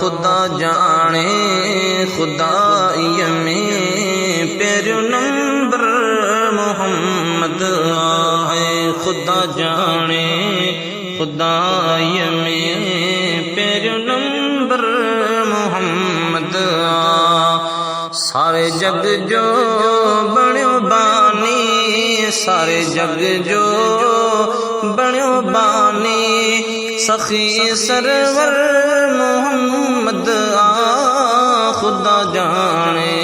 खुदा जाने खुदाई में प्यारो नंबर मोहम्मद है। खुदा जाने खुदाई में प्यारो नंबर मोहम्मद। सारे जग जो बण्यो बानी, सारे जग जो बण्यो बानी, सखी सरवर मोहम्मद खुदा जाने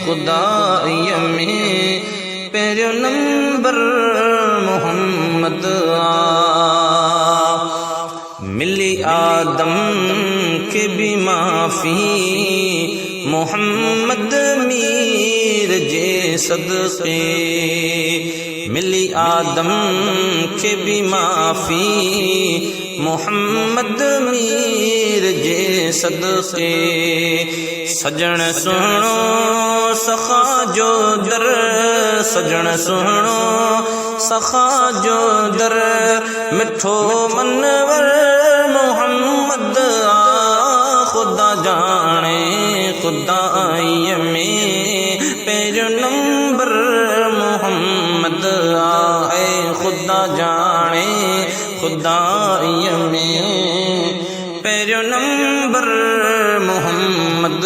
खुदाई में प्यारो नंबर मोहम्मद। मिली आदम के भी माफी मोहम्मद मीर जे सदके। मिली आदम के भी माफी मोहम्मद मीर जे सदके। सजन सुनो सखा जो दर, सजन सुनो सखा जो दर, मिठो मनवर मोहम्मद खुदा जाने खुदाई में प्यारो नंबर मोहम्मद है। खुदा जाने खुदाई में प्यारो नंबर मोहम्मद।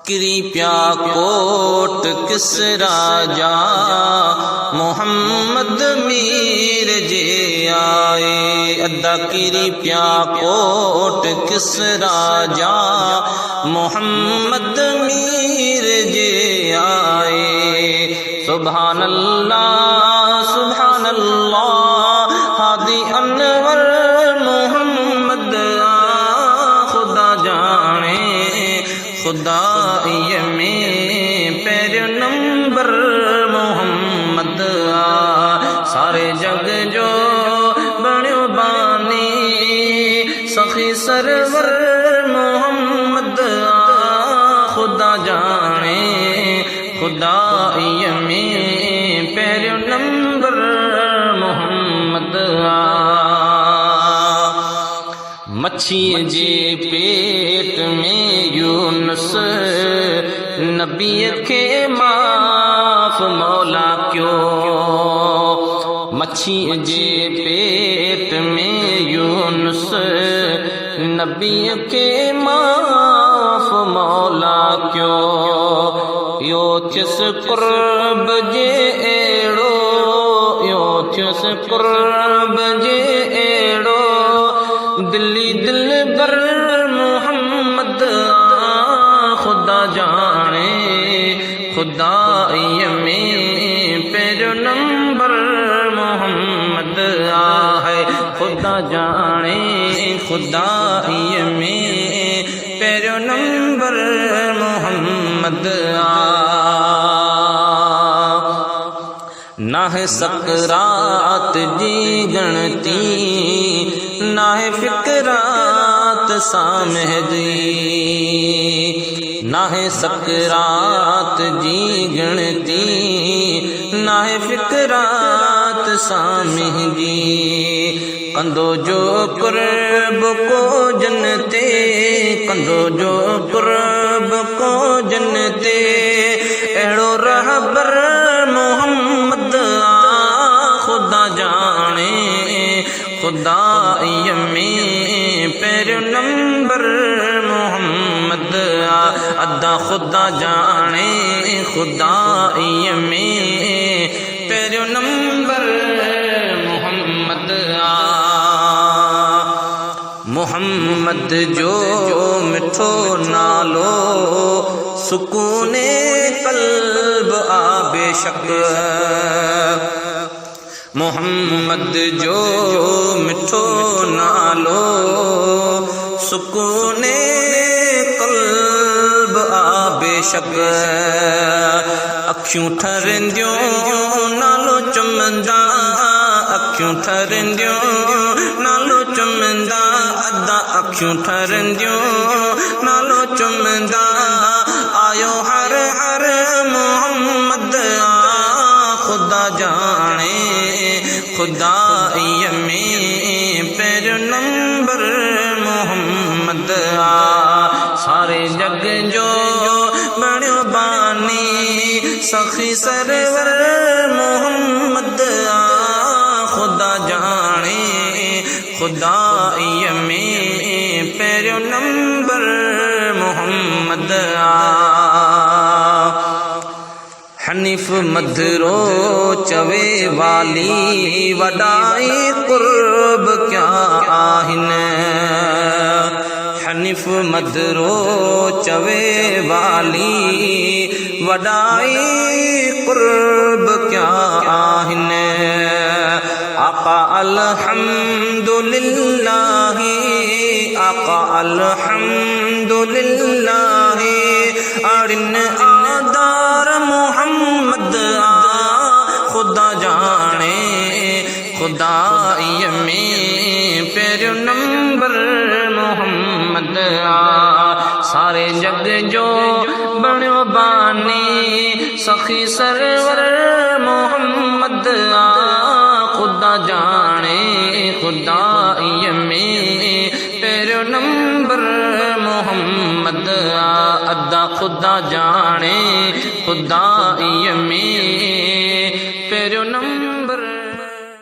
कृपया कोट किस राजा मोहम्मद मीर जे आए। अद्दा कृपया कोट किस राजा मोहम्मद मीर जे आए। सुभान अल्लाह हादी अनवर मोहम्मद खुदा जाने खुदाई में प्यारो नंबर मोहम्मद। सारे जग जो बण्यो बानी, सखी सरवर मोहम्मद खुदा जाने खुदाई में प्यारो नंबर मोहम्मद। मच्छी जे पेट में यूनुस नबी के माफ मौला क्यों। मच्छी जे पेट में यूनुस नबी के माफ मौला क्यों। यो थियस कुर्ब जे एड़ो, यो थियस कुर्ब जे एड़ो, दिल्ली दिल बर मोहम्मद खुदा जाने खुदाई में प्यारो नंबर मोहम्मद है। खुदा जाने खुदाई में प्यारो नंबर मोहम्मद। ना है सकरात जी गणती, ना है फिकरात सामहदी। ना है सकरात जी गणती, ना है फिकरात सामहदी। कंदो जो कुर्ब को जनते, कंदो जो कुर्ब को जनते, एड़ो रहबर मोहम्मद खुदा जाने खुदाई में प्यारो नंबर मोहम्मद। अद्दा खुदा जाने खुदाई में प्यारो नंबर मोहम्मद। मोहम्मद जो मिठो नालो सुकूने कल्ब आ बेशक। मोहम्मद जो मिठो नालो सुकूने कल्ब आ बेशक। अखियूं ठरंदियूं नालो चुमंदा, अखियूं ठरंदियूं नालो चुमंदा। अद्दा अखियूं ठरंदियूं नालो चुमंदा। आयो हर हर मोहम्मद खुदा जाने खुदाई में पैर नंबर सरवर मोहम्मद आ खुदा जाने खुदा में पैरो नंबर मोहम्मद आ हनीफ मधरो चवे वाली वडाई कुर्ब क्या आहिन हनीफ मधरो चवे वाली वडाई कुर्ब क्या आहिन आका अल्हम्दुलिल्लाह आका अल्हम्दुलिल्लाह अरिन आदार मोहम्मद आ खुदा जाने खुदा में पैरो नंबर मोहम्मद आ सारे जग जो बण्यो बानी सखी सरवर मोहम्मद आ खुदा जाने खुदा में पैरो नंबर मोहम्मद आ अद्दा खुदा जाने खुदा में